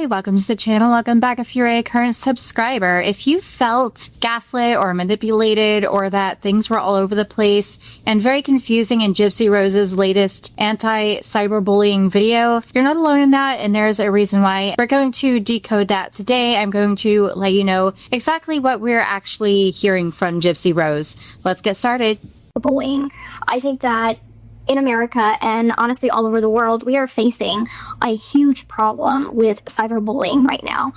Hi, welcome to the channel. Welcome back if you're a current subscriber. If you felt gaslit or manipulated or that things were all over the place and very confusing in Gypsy Rose's latest anti-cyberbullying video, you're not alone in that, and there's a reason why. We're going to decode that today. I'm going to let you know exactly what we're actually hearing from Gypsy Rose. Let's get started. Bullying. I think that in America and honestly all over the world, we are facing a huge problem with cyberbullying right now.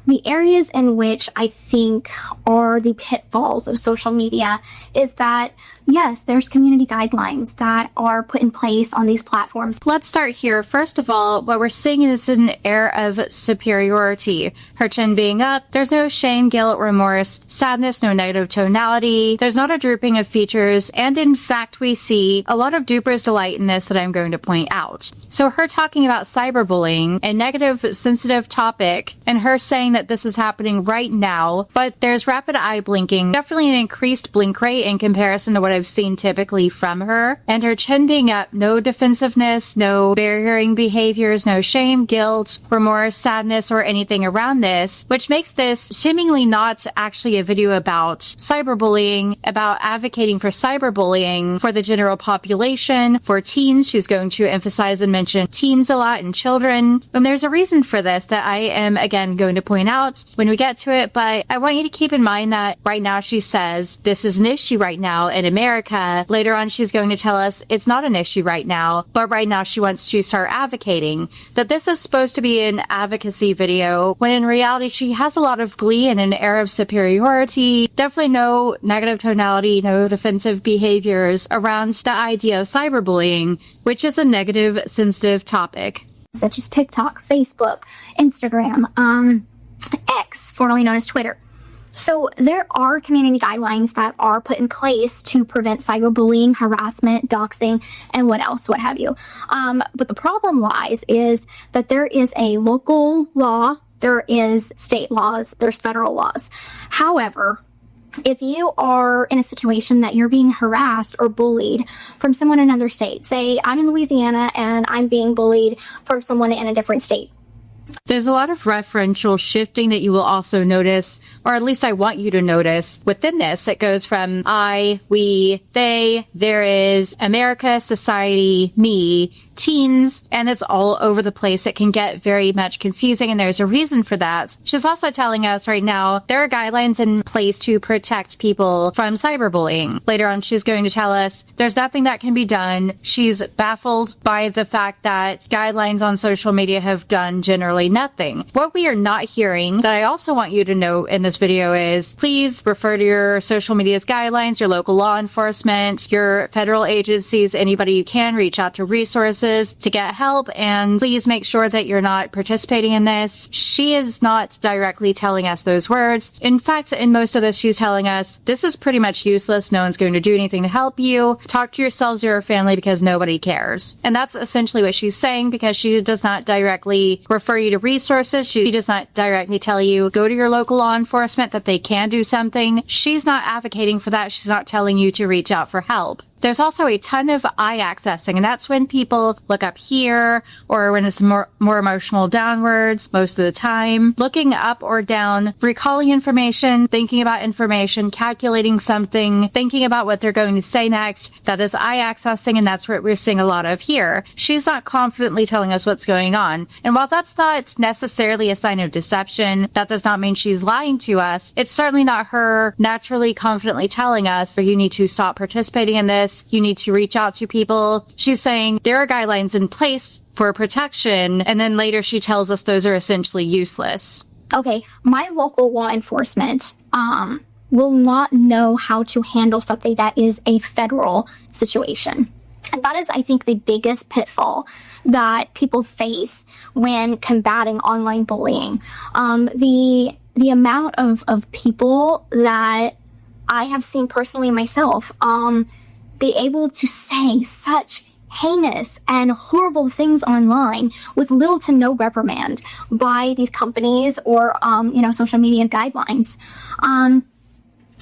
The areas in which I think are the pitfalls of social media is that, yes, there's community guidelines that are put in place on these platforms. Let's start here. First of all, what we're seeing is an air of superiority. Her chin being up, there's no shame, guilt, remorse, sadness, no negative tonality. There's not a drooping of features. And in fact, we see a lot of duper's delight in this that I'm going to point out. So her talking about cyberbullying, a negative, sensitive topic, and her saying that this is happening right now, but there's rapid eye blinking, definitely an increased blink rate in comparison to what I've seen typically from her, and her chin being up, no defensiveness, no barriering behaviors, no shame, guilt, remorse, sadness, or anything around this, which makes this seemingly not actually a video about cyberbullying, about advocating for cyberbullying for the general population, for teens. She's going to emphasize and mention teens a lot and children, and there's a reason for this that I am again going to point out when we get to it, but I want you to keep in mind that right now she says this is an issue right now in America. Later on she's going to tell us it's not an issue right now, but right now she wants to start advocating that this is supposed to be an advocacy video, when in reality she has a lot of glee and an air of superiority, definitely no negative tonality, no defensive behaviors around the idea of cyberbullying, which is a negative, sensitive topic. Such as TikTok, Facebook, Instagram, X, formerly known as Twitter. So there are community guidelines that are put in place to prevent cyberbullying, harassment, doxing, and what have you. But the problem lies is that there is a local law, there is state laws, there's federal laws. However, if you are in a situation that you're being harassed or bullied from someone in another state, say I'm in Louisiana and I'm being bullied from someone in a different state, there's a lot of referential shifting that you will also notice, or at least I want you to notice within this. It goes from I, we, they, there is, America, society, me, teens, and it's all over the place. It can get very much confusing, and there's a reason for that. She's also telling us right now there are guidelines in place to protect people from cyberbullying. Later on, she's going to tell us there's nothing that can be done. She's baffled by the fact that guidelines on social media have done generally nothing. What we are not hearing that I also want you to know in this video is please refer to your social media's guidelines, your local law enforcement, your federal agencies, anybody you can. Reach out to resources to get help, and please make sure that you're not participating in this. She is not directly telling us those words. In fact, in most of this, she's telling us this is pretty much useless. No one's going to do anything to help you. Talk to yourselves or your family because nobody cares. And that's essentially what she's saying, because she does not directly refer you to resources. She does not directly tell you go to your local law enforcement, that they can do something. She's not advocating for that. She's not telling you to reach out for help. There's also a ton of eye accessing, and that's when people look up here, or when it's more emotional downwards, most of the time. Looking up or down, recalling information, thinking about information, calculating something, thinking about what they're going to say next. That is eye accessing, and that's what we're seeing a lot of here. She's not confidently telling us what's going on. And while that's not necessarily a sign of deception, that does not mean she's lying to us. It's certainly not her naturally confidently telling us, you need to stop participating in this. You need to reach out to people. She's saying there are guidelines in place for protection, and then later she tells us those are essentially useless. Okay, my local law enforcement will not know how to handle something that is a federal situation. And that is, I think, the biggest pitfall that people face when combating online bullying. The amount of people that I have seen personally myself be able to say such heinous and horrible things online with little to no reprimand by these companies or social media guidelines.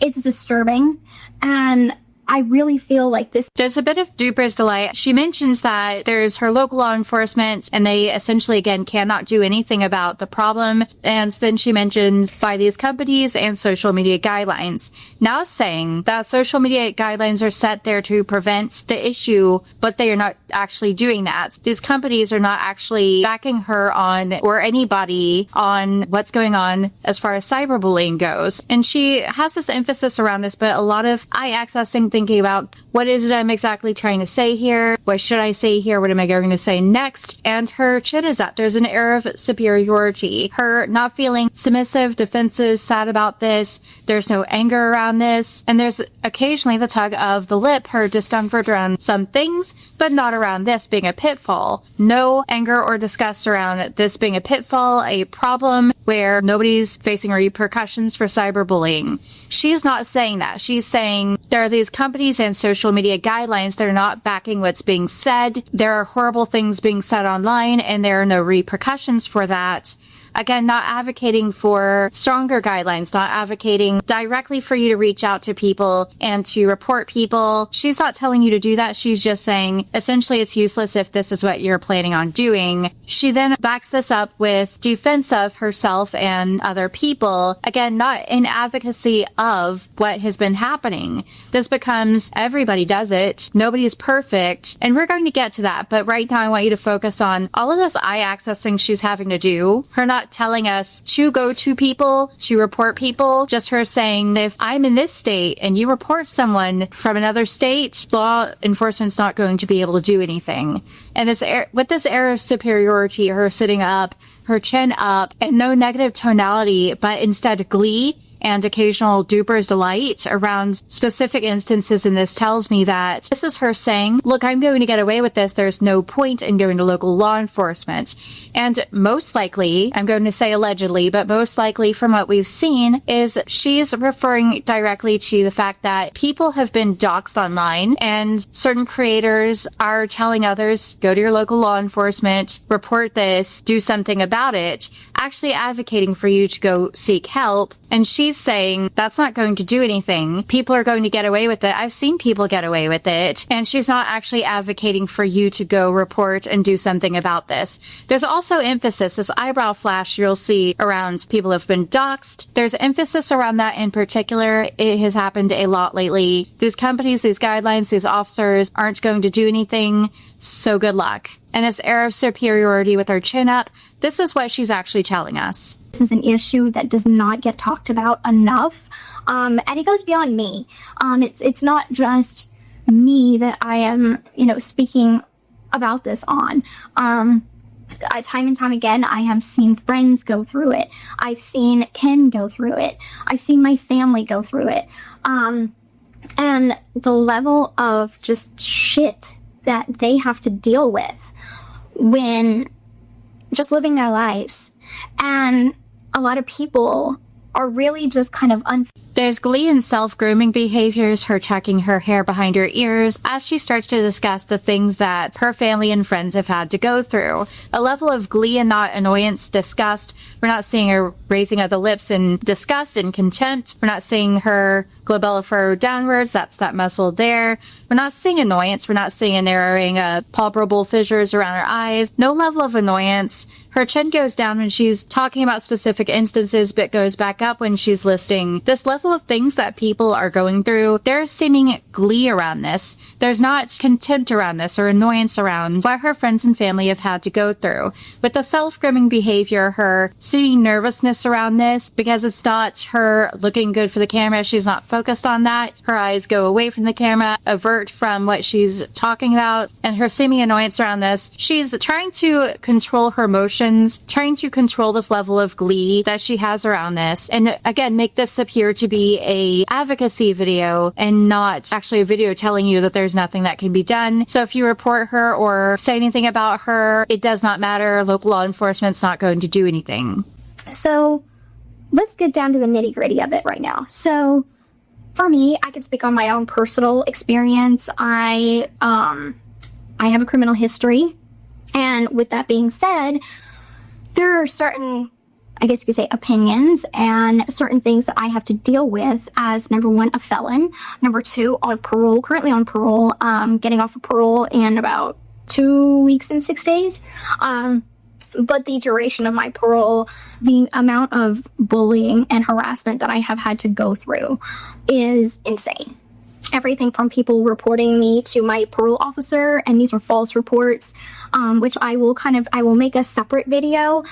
It's disturbing, and I really feel like this. There's a bit of duper's delight. She mentions that there's her local law enforcement and they essentially, again, cannot do anything about the problem. And then she mentions by these companies and social media guidelines. Now saying that social media guidelines are set there to prevent the issue, but they are not actually doing that. These companies are not actually backing her on, or anybody on, what's going on as far as cyberbullying goes. And she has this emphasis around this, but a lot of eye accessing, thinking about what is it I'm exactly trying to say here? What should I say here? What am I going to say next? And her chin is up. There's an air of superiority. Her not feeling submissive, defensive, sad about this. There's no anger around this. And there's occasionally the tug of the lip, her discomfort around some things, but not around this being a pitfall. No anger or disgust around this being a pitfall, a problem where nobody's facing repercussions for cyberbullying. She's not saying that. She's saying there are these companies and social media guidelines that are not backing what's being said. There are horrible things being said online and there are no repercussions for that. Again, not advocating for stronger guidelines, not advocating directly for you to reach out to people and to report people. She's not telling you to do that. She's just saying, essentially, it's useless if this is what you're planning on doing. She then backs this up with defense of herself and other people. Again, not in advocacy of what has been happening. This becomes, everybody does it. Nobody's perfect. And we're going to get to that. But right now, I want you to focus on all of this eye accessing she's having to do. Her not telling us to go to people, to report people, just her saying, if I'm in this state and you report someone from another state, law enforcement's not going to be able to do anything. And with this air of superiority, her sitting up, her chin up, and no negative tonality, but instead glee and occasional duper's delight around specific instances. And this tells me that this is her saying, look, I'm going to get away with this. There's no point in going to local law enforcement. And most likely, I'm going to say allegedly, but most likely from what we've seen is she's referring directly to the fact that people have been doxxed online and certain creators are telling others, go to your local law enforcement, report this, do something about it, actually advocating for you to go seek help. And she's saying that's not going to do anything. People are going to get away with it. I've seen people get away with it. And she's not actually advocating for you to go report and do something about this. There's also emphasis, this eyebrow flash you'll see around people have been doxxed. There's emphasis around that in particular. It has happened a lot lately. These companies, these guidelines, these officers aren't going to do anything. So good luck. And this air of superiority with her chin up, this is what she's actually telling us. This is an issue that does not get talked about enough. And it goes beyond me. It's not just me that I am, speaking about this on. Time and time again, I have seen friends go through it. I've seen Ken go through it. I've seen my family go through it. And the level of just shit that they have to deal with when just living their lives. And a lot of people are really just kind of There's glee in self-grooming behaviors, her tucking her hair behind her ears, as she starts to discuss the things that her family and friends have had to go through. A level of glee and not annoyance, disgust. We're not seeing her raising of the lips in disgust and contempt. We're not seeing her glabella furrow downwards. That's that muscle there. We're not seeing annoyance. We're not seeing a narrowing of palpable fissures around her eyes. No level of annoyance. Her chin goes down when she's talking about specific instances, but goes back up when she's listing this level of things that people are going through. There's seeming glee around this. There's not contempt around this or annoyance around what her friends and family have had to go through. With the self-grooming behavior, her seeming nervousness around this, because it's not her looking good for the camera. She's not focused on that. Her eyes go away from the camera, avert from what she's talking about, and her seeming annoyance around this. She's trying to control her emotions, trying to control this level of glee that she has around this, and again, make this appear to be a advocacy video and not actually a video telling you that there's nothing that can be done. So if you report her or say anything about her, it does not matter. Local law enforcement's not going to do anything. So let's get down to the nitty gritty of it right now. So for me, I can speak on my own personal experience. I have a criminal history. And with that being said, there are certain I guess you could say, opinions and certain things that I have to deal with as, number one, a felon, number two, on parole, currently on parole, getting off of parole in about 2 weeks and 6 days. But the duration of my parole, the amount of bullying and harassment that I have had to go through is insane. Everything from people reporting me to my parole officer, and these are false reports, which I will make a separate video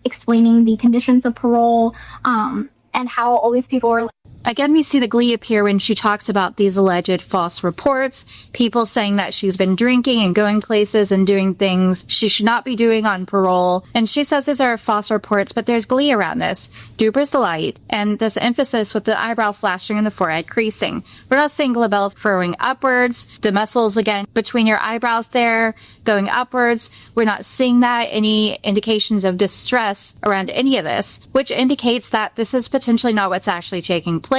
explaining the conditions of parole, and how all these people are. Again, we see the glee appear when she talks about these alleged false reports, people saying that she's been drinking and going places and doing things she should not be doing on parole. And she says these are false reports, but there's glee around this. Duper's delight, and this emphasis with the eyebrow flashing and the forehead creasing. We're not seeing glabella furrowing upwards, the muscles again between your eyebrows there going upwards. We're not seeing that, any indications of distress around any of this, which indicates that this is potentially not what's actually taking place.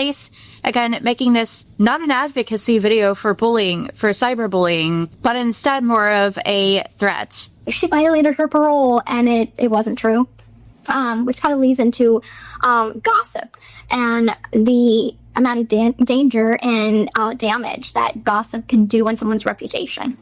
Again, making this not an advocacy video for bullying, for cyberbullying, but instead more of a threat. She violated her parole, and it wasn't true, which kind of leads into gossip and the amount of danger and damage that gossip can do on someone's reputation.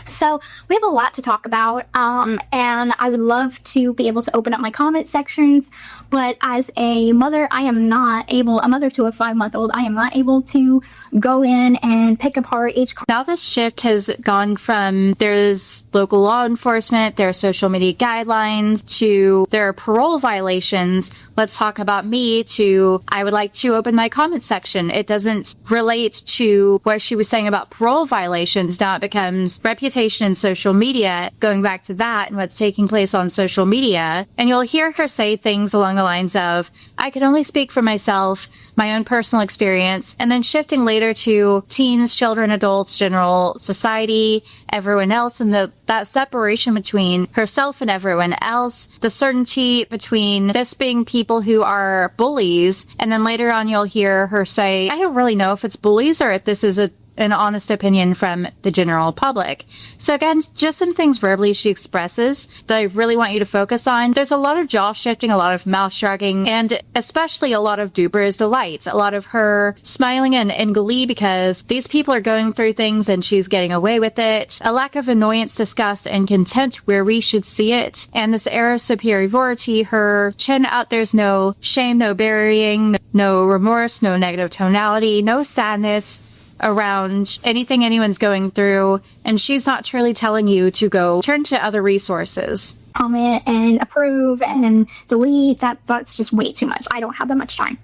So we have a lot to talk about, and I would love to be able to open up my comment sections, but as a mother, I am not able, a mother to a 5-month-old, I am not able to go in and pick apart each. Now this shift has gone from there's local law enforcement, there are social media guidelines, to there are parole violations. Let's talk about me, to I would like to open my comment section. It doesn't relate to what she was saying about parole violations. Now it becomes reputation in social media, going back to that and what's taking place on social media. And you'll hear her say things along the lines of, I can only speak for myself, my own personal experience, and then shifting later to teens, children, adults, general society, everyone else, and that separation between herself and everyone else, the certainty between this being people who are bullies, and then later on you'll hear her say, I don't really know if it's bullies or if this is an honest opinion from the general public. So again, just some things verbally she expresses that I really want you to focus on. There's a lot of jaw shifting, a lot of mouth shrugging, and especially a lot of Duper's delight, a lot of her smiling and glee because these people are going through things and she's getting away with it. A lack of annoyance, disgust, and contempt where we should see it. And this air of superiority, her chin out, there's no shame, no burying, no remorse, no negative tonality, no sadness around anything anyone's going through, and she's not truly telling you to go turn to other resources. Comment and approve and delete, that's just way too much. I don't have that much time.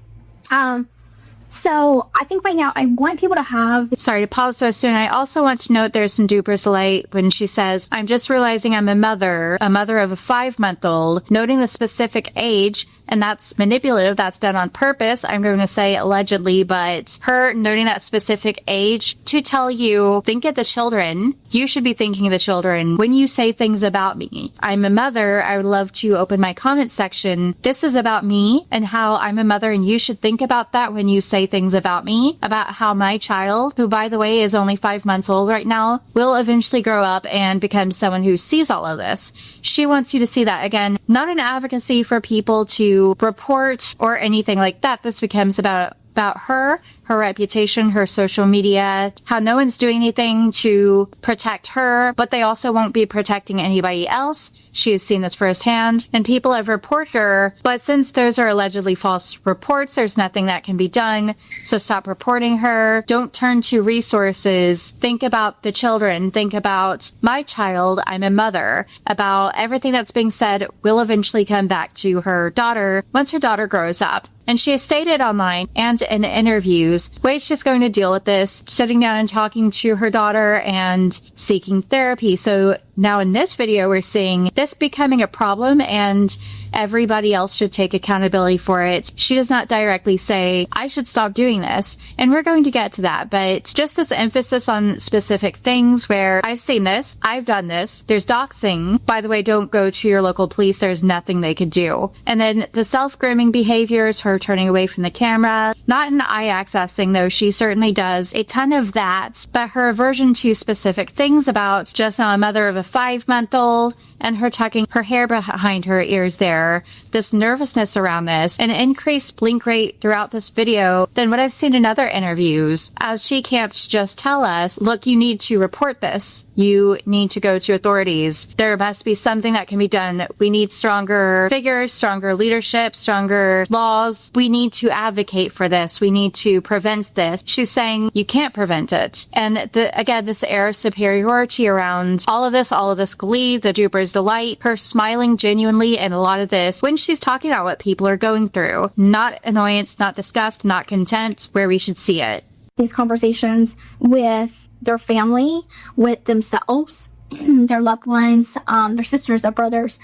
So I think right now I want people to have... Sorry to pause so soon. I also want to note there's some Duper's delight when she says, I'm just realizing I'm a mother of a 5-month-old, noting the specific age, and that's manipulative. That's done on purpose. I'm going to say allegedly, but her noting that specific age to tell you, think of the children. You should be thinking of the children when you say things about me. I'm a mother. I would love to open my comment section. This is about me and how I'm a mother, and you should think about that when you say things about me, about how my child, who by the way is only 5 months old right now, will eventually grow up and become someone who sees all of this. She wants you to see that. Again, not an advocacy for people to report or anything like that. This becomes about her reputation, her social media, how no one's doing anything to protect her, but they also won't be protecting anybody else. She has seen this firsthand, and people have reported her, but since those are allegedly false reports, there's nothing that can be done. So stop reporting her. Don't turn to resources. Think about the children. Think about my child. I'm a mother. About everything that's being said will eventually come back to her daughter once her daughter grows up. And she has stated online and in interviews ways she's going to deal with this, sitting down and talking to her daughter and seeking therapy. So now in this video, we're seeing this becoming a problem and everybody else should take accountability for it. She does not directly say, I should stop doing this. And we're going to get to that. But just this emphasis on specific things where I've seen this, I've done this. There's doxing. By the way, don't go to your local police. There's nothing they could do. And then the self-grooming behaviors, her turning away from the camera, Not in eye accessing, though she certainly does a ton of that, but her aversion to specific things about just now a mother of a 5-month-old and her tucking her hair behind her ears there, this nervousness around this, an increased blink rate throughout this video than what I've seen in other interviews, as she can't just tell us, look, you need to report this. You need to go to authorities. There must be something that can be done. We need stronger figures, stronger leadership, stronger laws. We need to advocate for this. We need to prevent this. She's saying you can't prevent it. And again, this air of superiority around all of this glee, the duper's delight, her smiling genuinely in a lot of this when she's talking about what people are going through. Not annoyance, not disgust, not contempt, where we should see it. These conversations with their family, with themselves, their loved ones, their sisters, their brothers,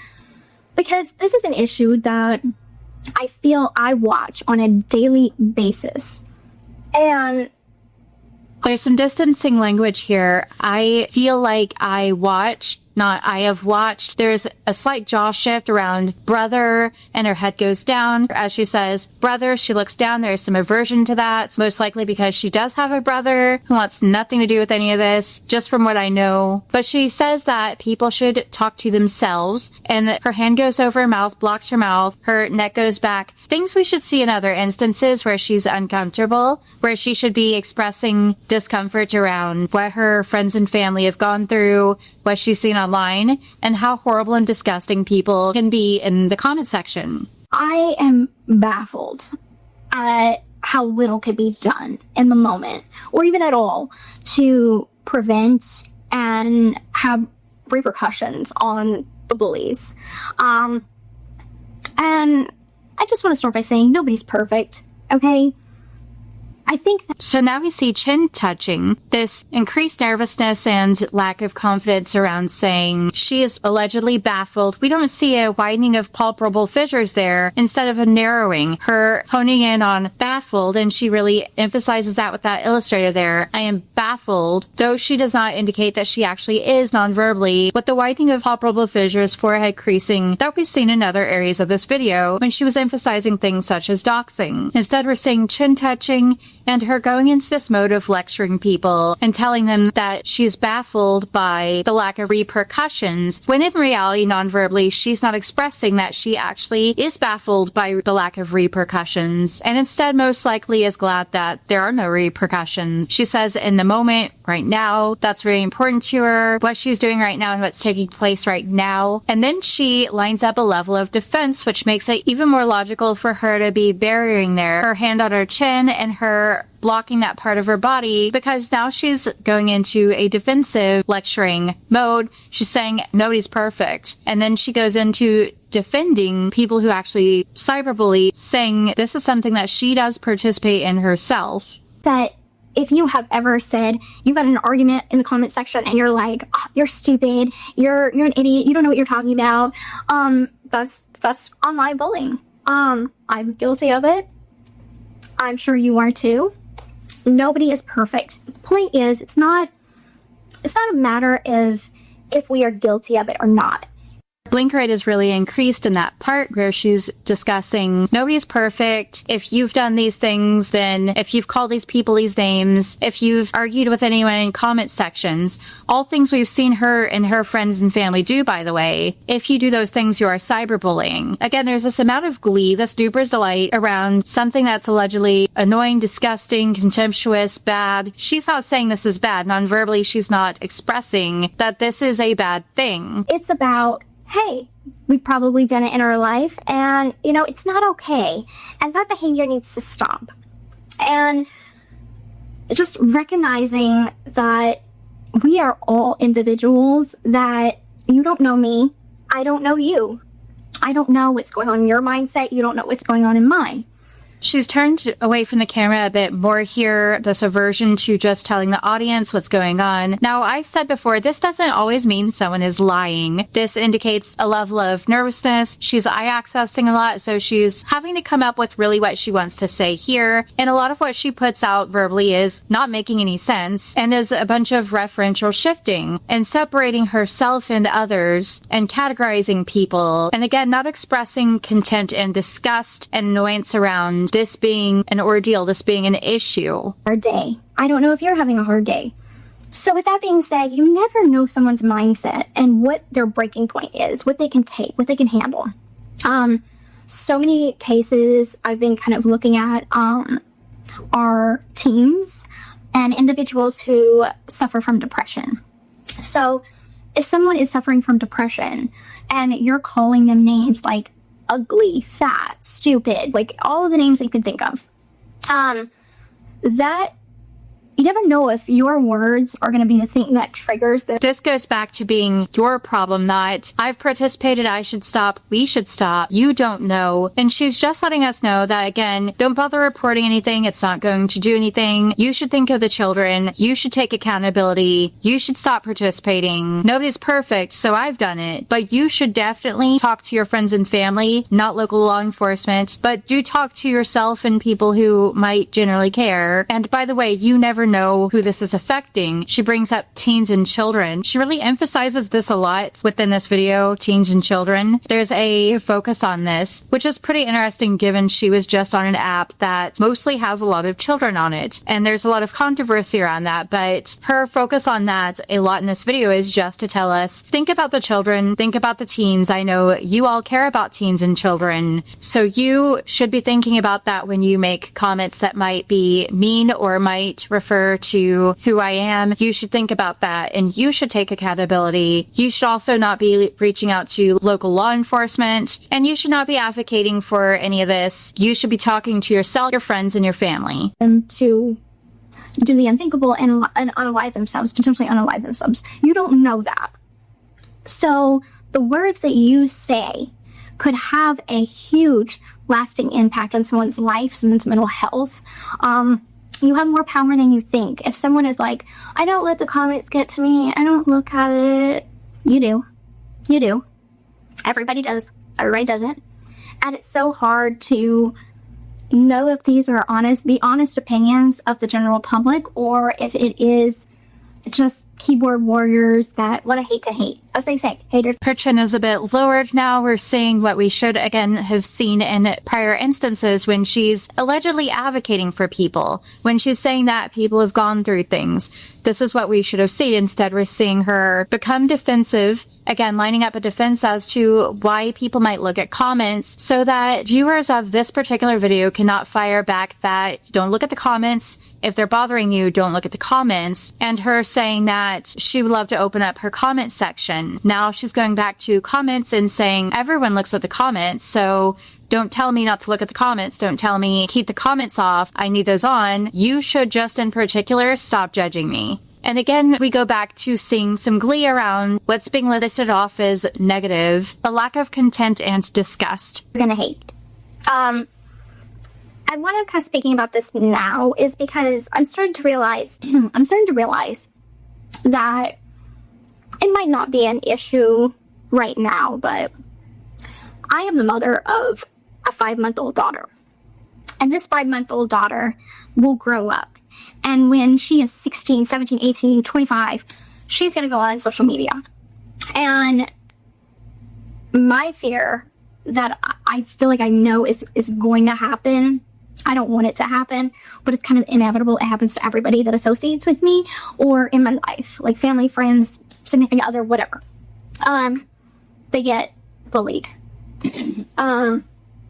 because this is an issue that I feel I watch on a daily basis. And there's some distancing language here. I feel like I watch, not I have watched. There's a slight jaw shift around brother, and her head goes down. As she says, brother, she looks down. There's some aversion to that. It's most likely because she does have a brother who wants nothing to do with any of this, just from what I know. But she says that people should talk to themselves, and her hand goes over her mouth, blocks her mouth, her neck goes back. Things we should see in other instances where she's uncomfortable, where she should be expressing discomfort around what her friends and family have gone through, what she's seen online, and how horrible and disgusting people can be in the comment section. I am baffled at how little could be done in the moment, or even at all, to prevent and have repercussions on the bullies. And I just want to start by saying nobody's perfect, okay? I think that. So now we see chin touching, this increased nervousness and lack of confidence around saying she is allegedly baffled. We don't see a widening of palpable fissures there instead of a narrowing. Her honing in on baffled, and she really emphasizes that with that illustrator there. I am baffled, though she does not indicate that she actually is non-verbally, with the widening of palpable fissures, forehead creasing that we've seen in other areas of this video when she was emphasizing things such as doxing. Instead, we're seeing chin touching and her going into this mode of lecturing people and telling them that she's baffled by the lack of repercussions, when in reality, non-verbally, she's not expressing that she actually is baffled by the lack of repercussions, and instead most likely is glad that there are no repercussions. She says in the moment, right now, that's very important to her, what she's doing right now and what's taking place right now. And then she lines up a level of defense, which makes it even more logical for her to be burying there, her hand on her chin and her blocking that part of her body, because now she's going into a defensive lecturing mode. She's saying nobody's perfect. And then she goes into defending people who actually cyberbully, saying this is something that she does participate in herself. That if you have ever said you've got an argument in the comment section and you're like, oh, you're stupid, you're an idiot, you don't know what you're talking about, that's online bullying. I'm guilty of it. I'm sure you are too. Nobody is perfect. The point is, it's not a matter of if we are guilty of it or not. Blink rate is really increased in that part where she's discussing nobody's perfect. If you've done these things, then if you've called these people these names, if you've argued with anyone in comment sections, all things we've seen her and her friends and family do, by the way. If you do those things, you are cyberbullying. Again, there's this amount of glee, this duper's delight around something that's allegedly annoying, disgusting, contemptuous, bad. She's not saying this is bad. Non-verbally, she's not expressing that this is a bad thing. It's about, hey, we've probably done it in our life, and, it's not okay. And that behavior needs to stop. And just recognizing that we are all individuals, that you don't know me, I don't know you. I don't know what's going on in your mindset, you don't know what's going on in mine. She's turned away from the camera a bit more here, this aversion to just telling the audience what's going on. Now, I've said before, this doesn't always mean someone is lying. This indicates a level of nervousness. She's eye-accessing a lot, so she's having to come up with really what she wants to say here. And a lot of what she puts out verbally is not making any sense, and is a bunch of referential shifting and separating herself and others and categorizing people. And again, not expressing contempt and disgust and annoyance around this being an ordeal, this being an issue. Hard day. I don't know if you're having a hard day. So with that being said, you never know someone's mindset and what their breaking point is, what they can take, what they can handle. So many cases I've been kind of looking at are teens and individuals who suffer from depression. So if someone is suffering from depression and you're calling them names like ugly, fat, stupid, like all of the names that you can think of, that you never know if your words are going to be the thing that triggers this. This goes back to being your problem, not I've participated, I should stop, we should stop. You don't know. And she's just letting us know that, again, don't bother reporting anything. It's not going to do anything. You should think of the children. You should take accountability. You should stop participating. Nobody's perfect, so I've done it. But you should definitely talk to your friends and family, not local law enforcement, but do talk to yourself and people who might generally care. And by the way, you never know who this is affecting. She brings up teens and children. She really emphasizes this a lot within this video, teens and children. There's a focus on this, which is pretty interesting given she was just on an app that mostly has a lot of children on it. And there's a lot of controversy around that, but her focus on that a lot in this video is just to tell us, think about the children, think about the teens. I know you all care about teens and children, so you should be thinking about that when you make comments that might be mean or might refer to who I am. You should think about that, and you should take accountability. You should also not be reaching out to local law enforcement, and you should not be advocating for any of this. You should be talking to yourself, your friends, and your family. And to do the unthinkable and unalive themselves, potentially unalive themselves. You don't know that. So the words that you say could have a huge lasting impact on someone's life, someone's mental health. You have more power than you think. If someone is like, I don't let the comments get to me, I don't look at it. You do. You do. Everybody does. Everybody does it. And it's so hard to know if these are the honest opinions of the general public, or if it is just keyboard warriors that want to hate, as they say, haters. Her chin is a bit lowered now. We're seeing what we should, again, have seen in prior instances when she's allegedly advocating for people, when she's saying that people have gone through things. This is what we should have seen. Instead, we're seeing her become defensive, again, lining up a defense as to why people might look at comments so that viewers of this particular video cannot fire back that don't look at the comments. If they're bothering you, don't look at the comments. And her saying that she would love to open up her comment section. Now she's going back to comments and saying everyone looks at the comments, so don't tell me not to look at the comments. Don't tell me keep the comments off. I need those on. You should just in particular stop judging me. And again, we go back to seeing some glee around what's being listed off as negative, a lack of content and disgust. You're gonna hate. And why I'm kind of speaking about this now is because I'm starting to realize that it might not be an issue right now, but I am the mother of a 5-month-old daughter. And this 5-month-old daughter will grow up. And when she is 16, 17, 18, 25, she's going to go on social media. And my fear that I feel like I know is going to happen, I don't want it to happen, but it's kind of inevitable. It happens to everybody that associates with me or in my life, like family, friends, significant other, whatever. They get bullied.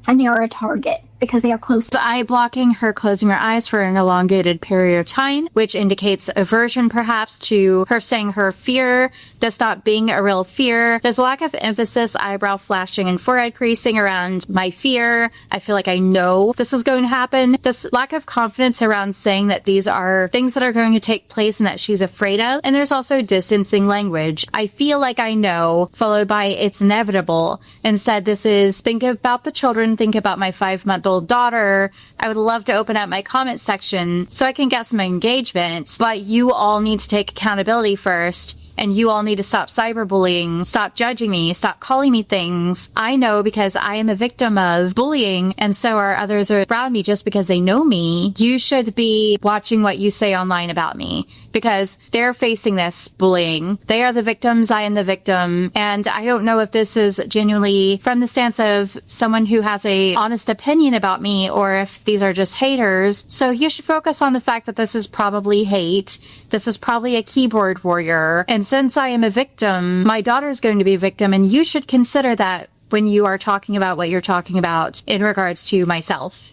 And they are a target because they are close. The eye blocking, her closing her eyes for an elongated period of time, which indicates aversion perhaps to her saying her fear does stop being a real fear. There's a lack of emphasis, eyebrow flashing and forehead creasing around my fear. I feel like I know this is going to happen. This lack of confidence around saying that these are things that are going to take place and that she's afraid of. And there's also distancing language. I feel like I know, followed by it's inevitable. Instead, this is think about the children, think about my 5-month-old daughter. I would love to open up my comment section so I can get some engagement, but you all need to take accountability first. and you all need to stop cyberbullying, stop judging me, stop calling me things. I know because I am a victim of bullying, and so are others around me just because they know me. You should be watching what you say online about me because they're facing this bullying. They are the victims, I am the victim, and I don't know if this is genuinely from the stance of someone who has a honest opinion about me or if these are just haters. So you should focus on the fact that this is probably hate. This is probably a keyboard warrior. And since I am a victim, my daughter's going to be a victim, and you should consider that when you are talking about what you're talking about in regards to myself.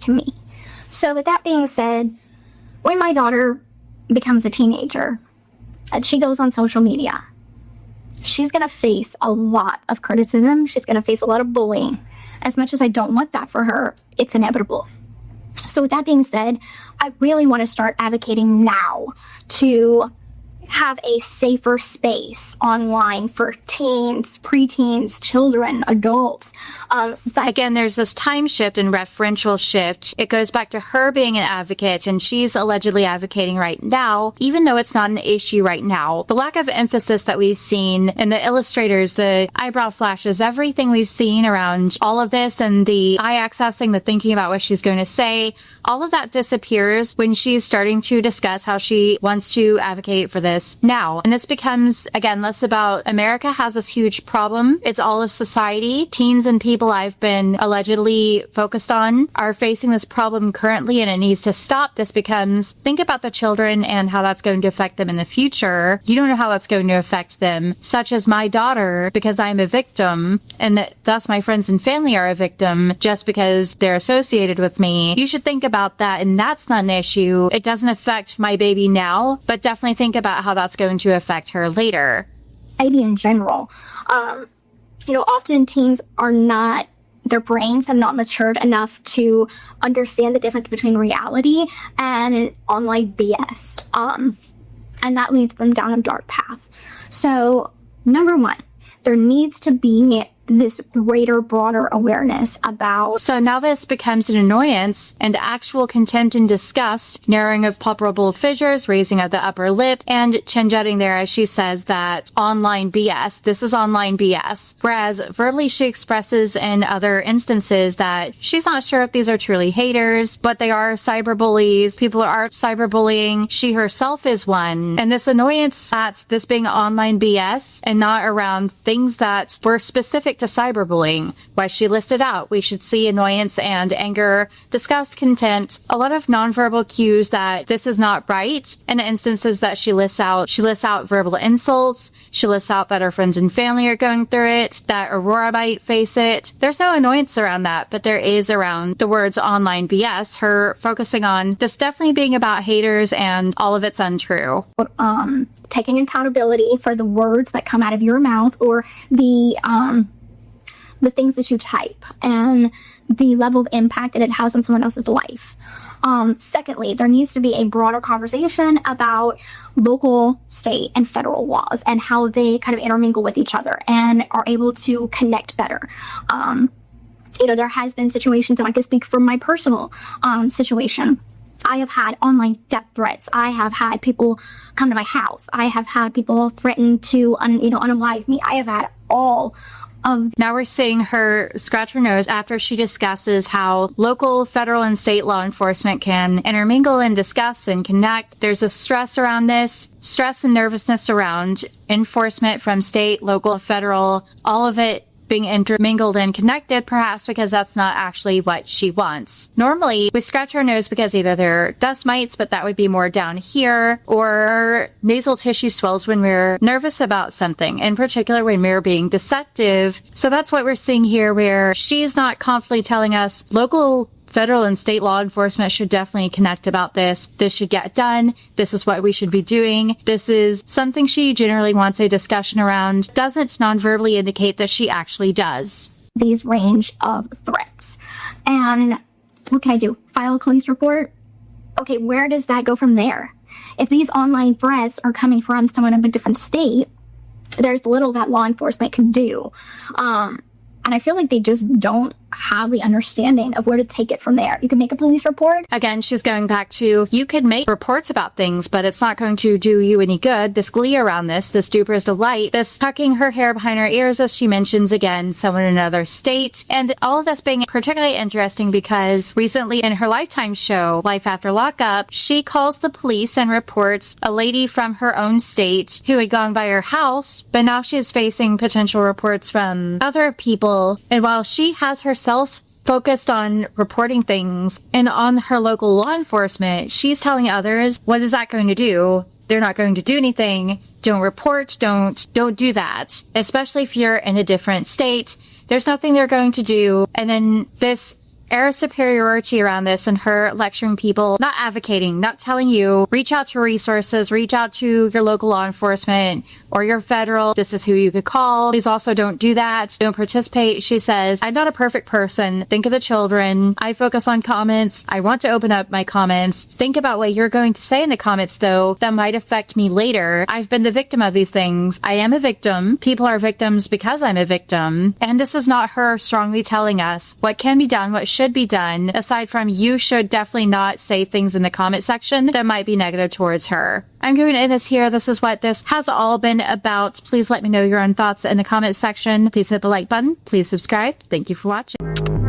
To me. So with that being said, when my daughter becomes a teenager and she goes on social media, she's going to face a lot of criticism. She's going to face a lot of bullying. As much as I don't want that for her, it's inevitable. So with that being said, I really want to start advocating now to have a safer space online for teens, preteens, children, adults. Again, there's this time shift and referential shift. It goes back to her being an advocate, and she's allegedly advocating right now, even though it's not an issue right now. The lack of emphasis that we've seen in the illustrators, the eyebrow flashes, everything we've seen around all of this, and the eye accessing, the thinking about what she's going to say, all of that disappears when she's starting to discuss how she wants to advocate for this now. And this becomes, again, less about America has this huge problem. It's all of society. Teens and people I've been allegedly focused on are facing this problem currently, and it needs to stop. This becomes, think about the children and how that's going to affect them in the future. You don't know how that's going to affect them, such as my daughter, because I'm a victim, and thus my friends and family are a victim just because they're associated with me. You should think about that, and that's not an issue. It doesn't affect my baby now, but definitely think about how that's going to affect her later. Maybe in general. Often teens are not, their brains have not matured enough to understand the difference between reality and online BS. And that leads them down a dark path. So, number one, there needs to be this greater, broader awareness about. So now this becomes an annoyance and actual contempt and disgust, narrowing of palpable fissures, raising of the upper lip, and chin jutting there as she says that online BS. This is online BS. Whereas verbally she expresses in other instances that she's not sure if these are truly haters, but they are cyberbullies. People are cyberbullying. She herself is one. And this annoyance at this being online BS and not around things that were specific to cyberbullying, why she listed out, we should see annoyance and anger, disgust, contempt, a lot of nonverbal cues that this is not right. And instances that she lists out verbal insults, she lists out that her friends and family are going through it, that Aurora might face it. There's no annoyance around that, but there is around the words online BS, her focusing on this definitely being about haters and all of it's untrue. Taking accountability for the words that come out of your mouth or the things that you type and the level of impact that it has on someone else's life. Secondly, there needs to be a broader conversation about local, state, and federal laws and how they kind of intermingle with each other and are able to connect better. There has been situations, and I can speak from my personal situation. I have had online death threats. I have had people come to my house. I have had people threaten to, unalive me. I have had all of. Now we're seeing her scratch her nose after she discusses how local, federal, and state law enforcement can intermingle and discuss and connect. There's a stress around this, stress and nervousness around enforcement from state, local, federal, all of it being intermingled and connected, perhaps because that's not actually what she wants. Normally, we scratch our nose because either they're dust mites, but that would be more down here, or nasal tissue swells when we're nervous about something, in particular when we're being deceptive. So that's what we're seeing here, where she's not confidently telling us local, federal, and state law enforcement should definitely connect about this. This should get done. This is what we should be doing. This is something she generally wants a discussion around. Doesn't non-verbally indicate that she actually does. These range of threats. And what can I do? File a police report? Okay, where does that go from there? If these online threats are coming from someone in a different state, there's little that law enforcement can do. And I feel like they just don't have the understanding of where to take it from there. You can make a police report. Again, she's going back to, you can make reports about things, but it's not going to do you any good. This glee around this duper's delight, this tucking her hair behind her ears, as she mentions again, someone in another state. And all of this being particularly interesting because recently in her Lifetime show, Life After Lockup, she calls the police and reports a lady from her own state who had gone by her house, but now she's facing potential reports from other people. And while she has herself focused on reporting things and on her local law enforcement, she's telling others, what is that going to do? They're not going to do anything. Don't report. Don't do that. Especially if you're in a different state. There's nothing they're going to do. And then this air of superiority around this and her lecturing people, not advocating, not telling you, reach out to resources, reach out to your local law enforcement or your federal, this is who you could call. Please also don't do that. Don't participate. She says, I'm not a perfect person. Think of the children. I focus on comments. I want to open up my comments. Think about what you're going to say in the comments, though, that might affect me later. I've been the victim of these things. I am a victim. People are victims because I'm a victim. And this is not her strongly telling us what can be done, what should be done, aside from you should definitely not say things in the comment section that might be negative towards her. I'm going to end this here. This is what this has all been about. Please let me know your own thoughts in the comment section. Please hit the like button. Please subscribe. Thank you for watching.